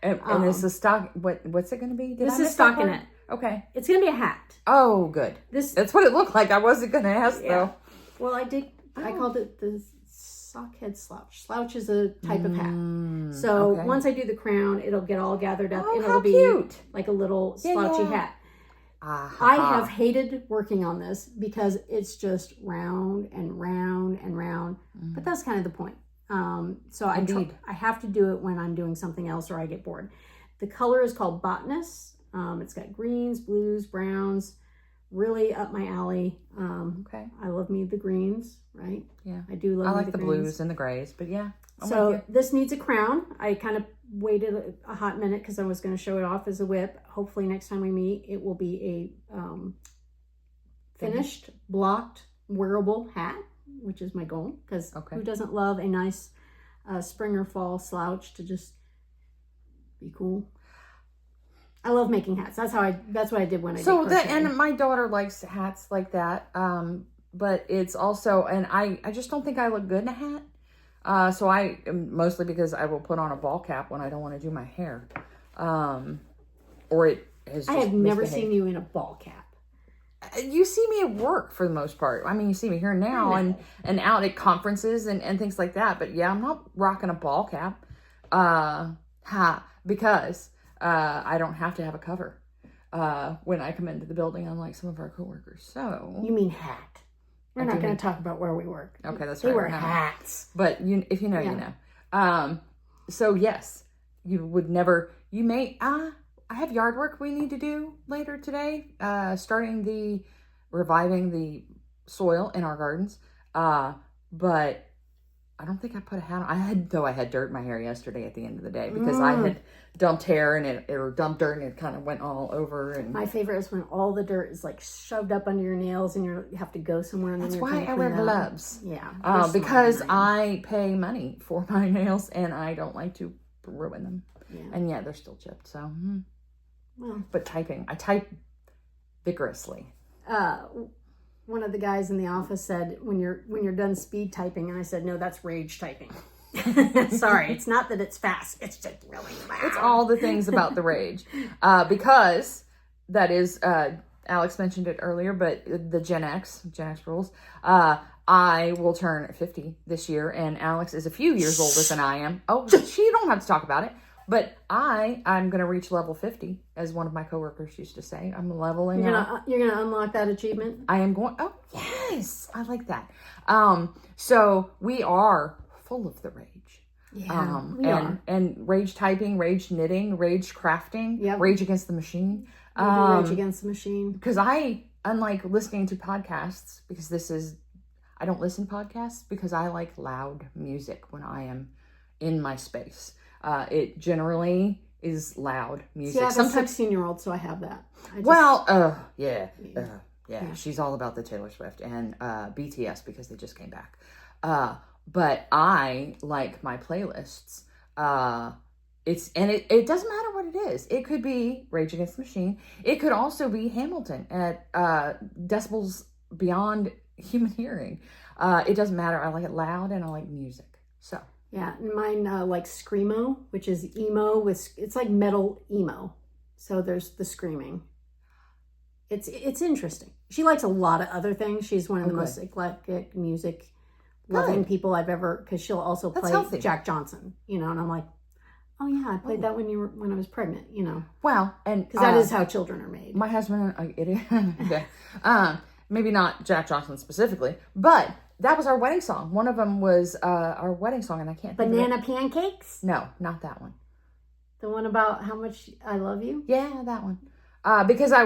And is the stock, what's it going to be? This is stockinette. Okay. It's going to be a hat. Oh, good. That's what it looked like. I wasn't going to ask, though. Well, I called it the Sockhead Slouch. Slouch is a type of hat. So once I do the crown, it'll get all gathered up, and it'll be cute. Like a little slouchy hat. I have hated working on this because it's just round and round and round. But that's kind of the point. So I have to do it when I'm doing something else or I get bored. The color is called Botanist. It's got greens, blues, browns. Really up my alley. I love me the greens, right? Yeah. I do love I like the greens. blues and the grays, but yeah. So this needs a crown. I kind of waited a hot minute because I was going to show it off as a whip. Hopefully next time we meet, it will be a finished, blocked, wearable hat, which is my goal. Because who doesn't love a nice spring or fall slouch to just be cool? I love making hats. That's what I did when I did crochet. And my daughter likes hats like that. But it's also, and I just don't think I look good in a hat. So mostly because I will put on a ball cap when I don't want to do my hair. Or it has just I have never seen you in a ball cap. You see me at work for the most part. I mean, you see me here now and out at conferences and things like that. But yeah, I'm not rocking a ball cap. Because I don't have to have a cover when I come into the building, unlike some of our coworkers. So you mean hat? We're not going to talk about where we work. Okay, that's right. They wear hats. But if you know, you know. So yes, you would never. You may. I have yard work we need to do later today. Reviving the soil in our gardens. But I don't think I put a hat on. I had dirt in my hair yesterday at the end of the day because I had dumped hair or dumped dirt and it kind of went all over. And my favorite is when all the dirt is like shoved up under your nails and you have to go somewhere. And that's why I wear gloves. Yeah. Because I pay money for my nails and I don't like to ruin them. Yeah. And they're still chipped. So, but typing, I type vigorously. One of the guys in the office said, when you're done speed typing, and I said, no, that's rage typing. Sorry, it's not that it's fast. It's just really loud. It's all the things about the rage. Because that is, Alex mentioned it earlier, but the Gen X rules. I will turn 50 this year, and Alex is a few years older than I am. Oh, she don't have to talk about it. But I'm going to reach level 50, as one of my coworkers used to say. I'm leveling up. You're going to unlock that achievement? I am going. Oh, yes. I like that. So we are full of the rage. And rage typing, rage knitting, rage crafting, rage against the machine. Rage against the machine. Because unlike listening to podcasts, I don't listen to podcasts because I like loud music when I am in my space. It generally is loud music. See, I have a 16-year-old, so I have that. She's all about the Taylor Swift and BTS because they just came back. But I like my playlists. It doesn't matter what it is. It could be Rage Against the Machine. It could also be Hamilton at decibels beyond human hearing. It doesn't matter. I like it loud and I like music. So yeah, mine like screamo, which is emo it's like metal emo. So there's the screaming. It's interesting. She likes a lot of other things. She's one of the most eclectic music loving people I've ever, because she'll also play Jack Johnson, and I'm like, oh yeah, I played that when I was pregnant, Well, and because that is how children are made. My husband, maybe not Jack Johnson specifically, but that was our wedding song. One of them was our wedding song, and I can't think Banana of it. Pancakes? No, not that one. The one about how much I love you? Yeah, that one. Because I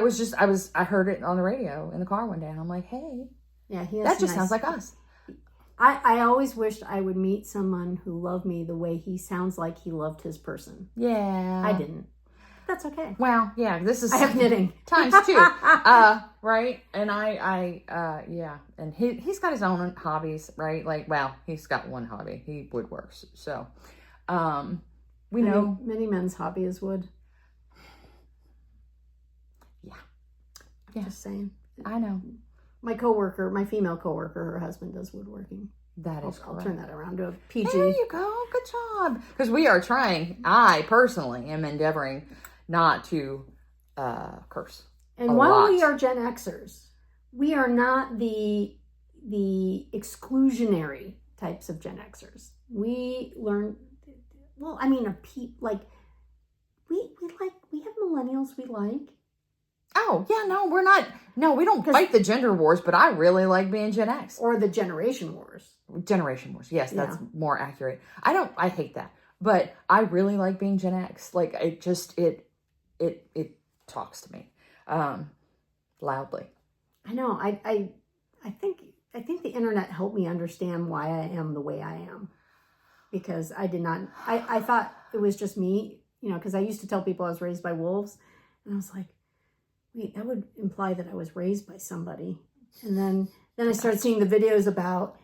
heard it on the radio in the car one day, and I'm like, hey, yeah, that just sounds like us. I always wished I would meet someone who loved me the way he sounds like he loved his person. Yeah. I didn't. That's okay. Well, yeah, I have knitting. Times two. Right? And and he's got his own hobbies, right? Like, well, he's got one hobby. He woodworks. So, we know. Many men's hobby is wood. Yeah. Just saying. I know. My female coworker, her husband does woodworking. That is I'll turn that around to a PG. There you go. Good job. Because we are trying. I personally am endeavoring not to curse. And while we are Gen Xers, we are not the exclusionary types of Gen Xers. We learn. Well, I mean, we have millennials we like. Oh, yeah, no, we're not. No, we don't fight the gender wars, but I really like being Gen X. Or the generation wars. Generation wars. Yes, that's more accurate. I hate that. But I really like being Gen X. Like, it talks to me loudly. I know. I think the internet helped me understand why I am the way I am. Because I did not, I thought it was just me, because I used to tell people I was raised by wolves. And I was like, wait, that would imply that I was raised by somebody. And then I started seeing the videos about,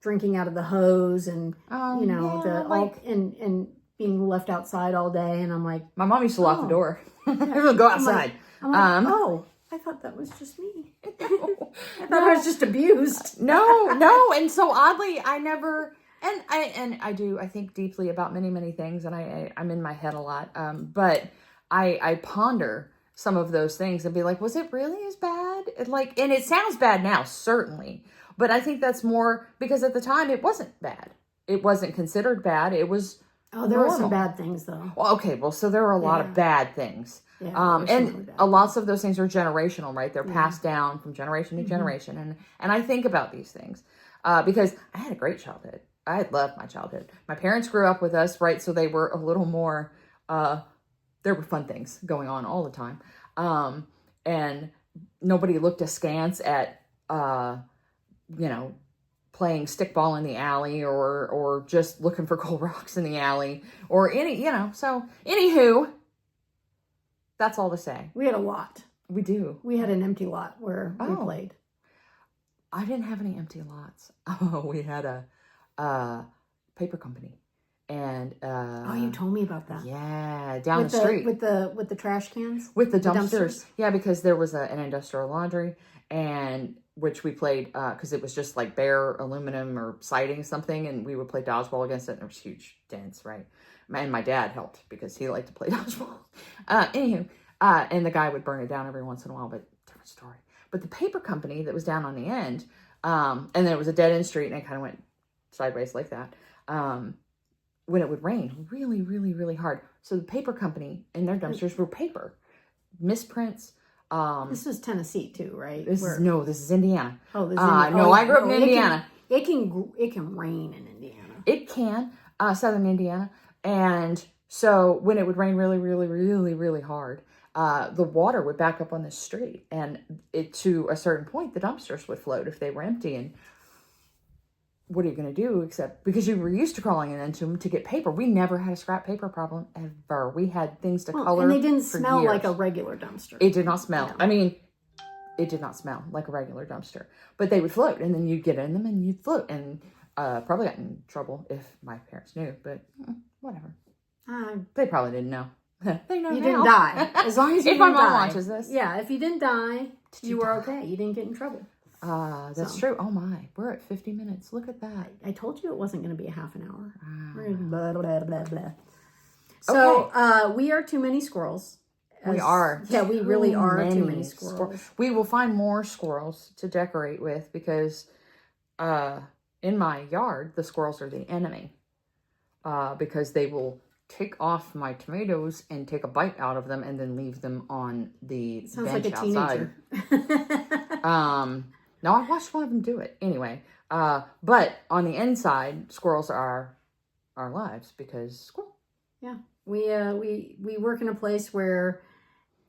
drinking out of the hose and, and being left outside all day. And I'm like, my mom used to lock the door. Go outside. I'm like, I thought that was just me. I thought I was just abused. No. And so oddly, I never, I think deeply about many, many things. And I'm in my head a lot. But I ponder some of those things and be like, was it really as bad? And it sounds bad now, certainly. But I think that's more because at the time it wasn't bad. It wasn't considered bad. It was there were some bad things though. Well, okay. Well, so there were a lot of bad things. Yeah, and lots of those things are generational, right? They're passed down from generation to generation. And I think about these things because I had a great childhood. I loved my childhood. My parents grew up with us, right? So they were a little more, there were fun things going on all the time. And nobody looked askance at, playing stickball in the alley or just looking for cool rocks in the alley or so anywho, that's all to say. We had a lot. We do. We had an empty lot where we played. I didn't have any empty lots. Oh, we had a paper company. And you told me about that. Yeah, down the street with the trash cans, with the dumpsters. Yeah, because there was an industrial laundry, and which we played because it was just like bare aluminum or siding something, and we would play dodgeball against it. And there was huge dents, right? And my dad helped because he liked to play dodgeball. Anywho, and the guy would burn it down every once in a while, but different story. But the paper company that was down on the end, and then it was a dead end street, and it kind of went sideways like that. When it would rain really, really, really hard. So the paper company and their dumpsters were paper. Misprints. This is Tennessee too, right? This is Indiana. Oh, this is Indiana. No, I grew up in Indiana. It can rain in Indiana. It can. Southern Indiana. And so when it would rain really, really, really, really hard, the water would back up on the street, and to a certain point, the dumpsters would float if they were empty. And what are you going to do except because you were used to crawling into them to get paper? We never had a scrap paper problem ever. We had things to color. And they didn't smell years. like a regular dumpster. It did not smell. Yeah. I mean, it did not smell like a regular dumpster, but they would float, and then you'd get in them and you'd float, and probably got in trouble if my parents knew, but whatever. They probably didn't know. They know you now. didn't die. As long as you if didn't my mom die. watches this. Yeah, if you didn't die, you were die? okay. You didn't get in trouble. That's true. Oh my, we're at 50 minutes. Look at that. I told you it wasn't going to be a half an hour. We're gonna blah, blah, blah, blah. So we are too many squirrels. We are. Yeah, we really are too many squirrels. We will find more squirrels to decorate with because in my yard, the squirrels are the enemy. Because they will take off my tomatoes and take a bite out of them and then leave them on the bench outside. No, I watched one of them do it. Anyway, but on the inside, squirrels are our lives because squirrel. Yeah, we work in a place where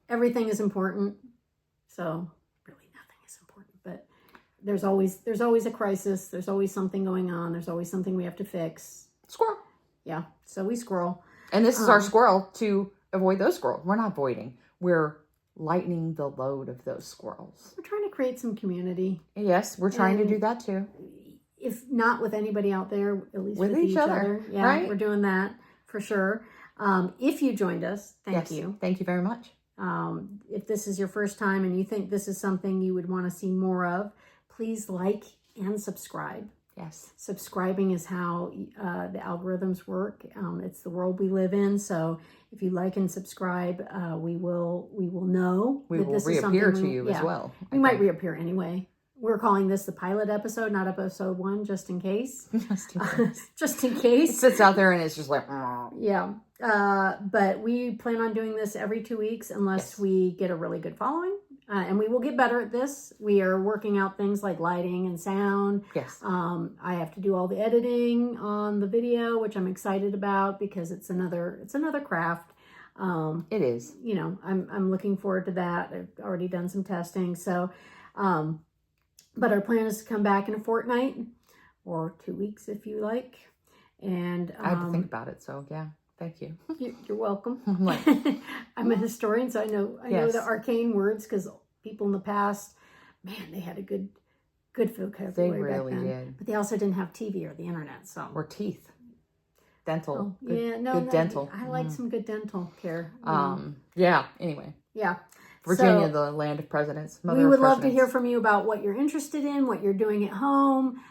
everything is important. So really nothing is important, but there's always a crisis. There's always something going on. There's always something we have to fix. Squirrel. Yeah, so we squirrel. And this is our squirrel to avoid those squirrels. We're not avoiding. We're lightening the load of those squirrels. We're trying to create some community. Yes, we're trying to do that too. If not with anybody out there, at least with each other. Yeah, right? We're doing that for sure. If you joined us, thank you. Thank you very much. If this is your first time and you think this is something you would want to see more of, please like and subscribe. Yes. Subscribing is how the algorithms work. It's the world we live in. So if you like and subscribe, we will know we that will this reappear is to you as well. We might reappear anyway. We're calling this the pilot episode, not episode 1, just in case. Just in case. Just in case. It sits out there and it's just like, yeah. But we plan on doing this every 2 weeks unless we get a really good following. And we will get better at this. We are working out things like lighting and sound. Yes. I have to do all the editing on the video, which I'm excited about because it's another craft. It is. You know, I'm looking forward to that. I've already done some testing. So, but our plan is to come back in a fortnight or 2 weeks if you like. And I have to think about it. So yeah. Thank you. You're welcome. I'm a historian, so I know the arcane words because people in the past, man, they had a good vocabulary. They really back then. did. But they also didn't have TV or the internet, so or teeth, dental. Oh, good dental. I like some good dental care. Yeah. Anyway. Yeah. Virginia, the land of presidents. We would love to hear from you about what you're interested in, what you're doing at home.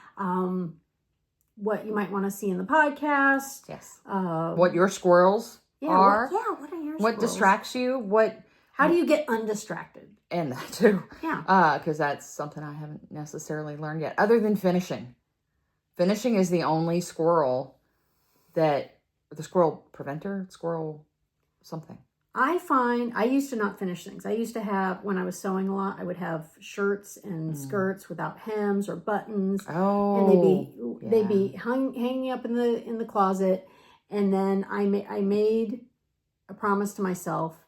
What you might want to see in the podcast. Yes. What your squirrels are. What are your squirrels? What distracts you? How do you get undistracted? And that too. Yeah. Because that's something I haven't necessarily learned yet. Other than finishing. Finishing is the only squirrel the squirrel preventer, squirrel something. I used to not finish things. I used to have, when I was sewing a lot, I would have shirts and skirts without hems or buttons. Oh, and they'd be hanging up in the closet. And then I made a promise to myself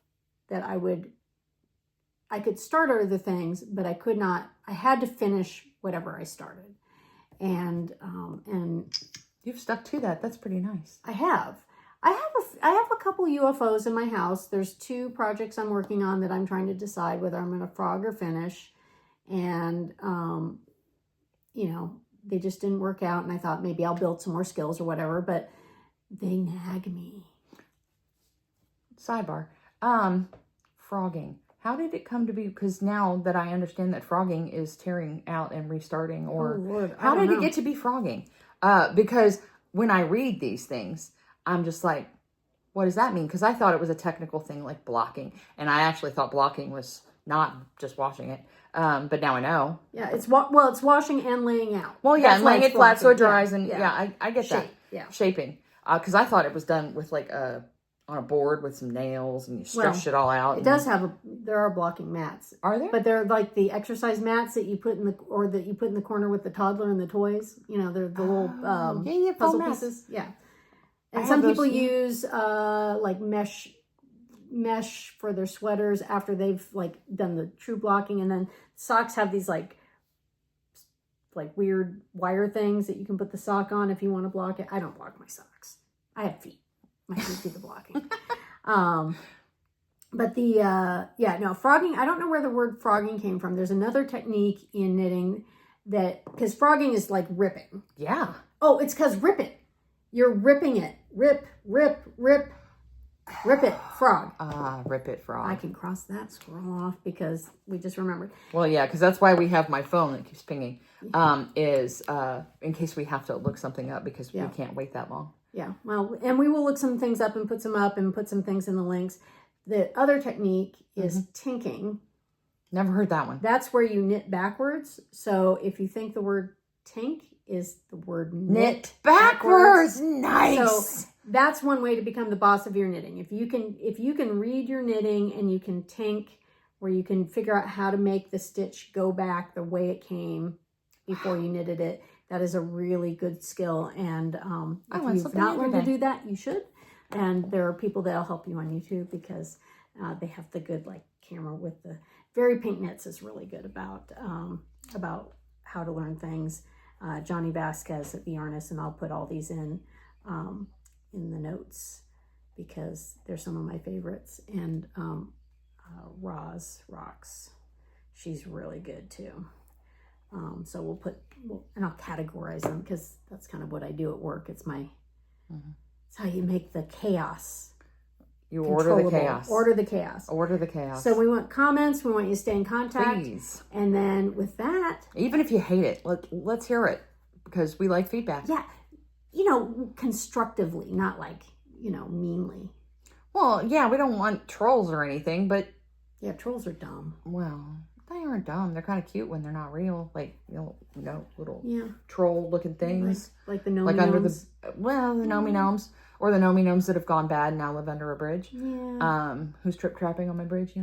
that I could start other things, but I had to finish whatever I started. And you've stuck to that. That's pretty nice. I have a couple UFOs in my house. There's 2 projects I'm working on that I'm trying to decide whether I'm going to frog or finish. And, they just didn't work out. And I thought maybe I'll build some more skills or whatever, but they nag me. Sidebar. Frogging. How did it come to be? Because now that I understand that frogging is tearing out and restarting, or Lord, how did it get to be frogging? Because when I read these things, I'm just like, what does that mean? Because I thought it was a technical thing like blocking. And I actually thought blocking was not just washing it. But now I know. Yeah, it's washing and laying out. Well, yeah, and laying it flat so it dries. Yeah, and I get that. Yeah. Shaping. Because I thought it was done with like on a board with some nails and you stretched it all out. It does have there are blocking mats. Are there? But they're like the exercise mats that you put in the corner with the toddler and the toys. They're the little puzzle pieces. Yeah. And some people use like mesh for their sweaters after they've like done the true blocking. And then socks have these like weird wire things that you can put the sock on if you want to block it. I don't block my socks. I have feet. My feet do the blocking. But frogging, I don't know where the word frogging came from. There's another technique in knitting because frogging is like ripping. Yeah. Oh, it's because ripping. You're ripping it. Rip, rip, rip. Rip it, frog. Rip it, frog. I can cross that squirrel off because we just remembered. Well, yeah, because that's why we have my phone that keeps pinging. In case we have to look something up because we can't wait that long. Yeah, well, and we will look some things up and put some things in the links. The other technique is tinking. Never heard that one. That's where you knit backwards. So if you think the word tink is the word knit backwards. Nice. So that's one way to become the boss of your knitting. If you can read your knitting and you can tink, where you can figure out how to make the stitch go back the way it came before you knitted it, that is a really good skill. And if you've not learned to do that, you should. And there are people that'll help you on YouTube because they have the good camera with the Very Pink Knits is really good about how to learn things. Johnny Vasquez at the Yarnist, and I'll put all these in the notes because they're some of my favorites. And Roz Rocks, she's really good too. So and I'll categorize them because that's kind of what I do at work. It's it's how you make the chaos. You order the chaos. Order the chaos. Order the chaos. So we want comments. We want you to stay in contact. Please. And then with that, even if you hate it, let's hear it because we like feedback. Yeah, constructively, not meanly. Well, yeah, we don't want trolls or anything, but yeah, trolls are dumb. Well, they aren't dumb. They're kind of cute when they're not real, little troll-looking things, like the Nomi Gnomes. the Nomi Gnomes, or the Nomi Gnomes that have gone bad and now live under a bridge. Yeah. Who's trip-trapping on my bridge?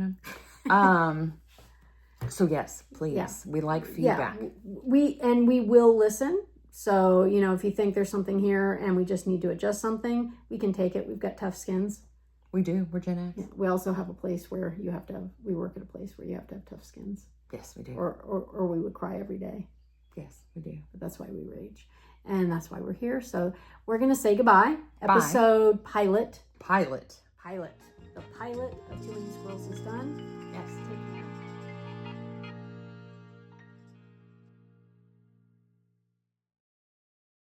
So yes, please, we like feedback. Yeah. We will listen. So if you think there's something here and we just need to adjust something, we can take it. We've got tough skins. We do. We're Gen X. Yeah. We also have a place where we work at a place where you have to have tough skins. Yes, we do. Or we would cry every day. Yes, we do. But that's why we rage. And that's why we're here. So we're going to say goodbye. Bye. Episode pilot. Pilot. The pilot of Too Many Squirrels is done. Yes.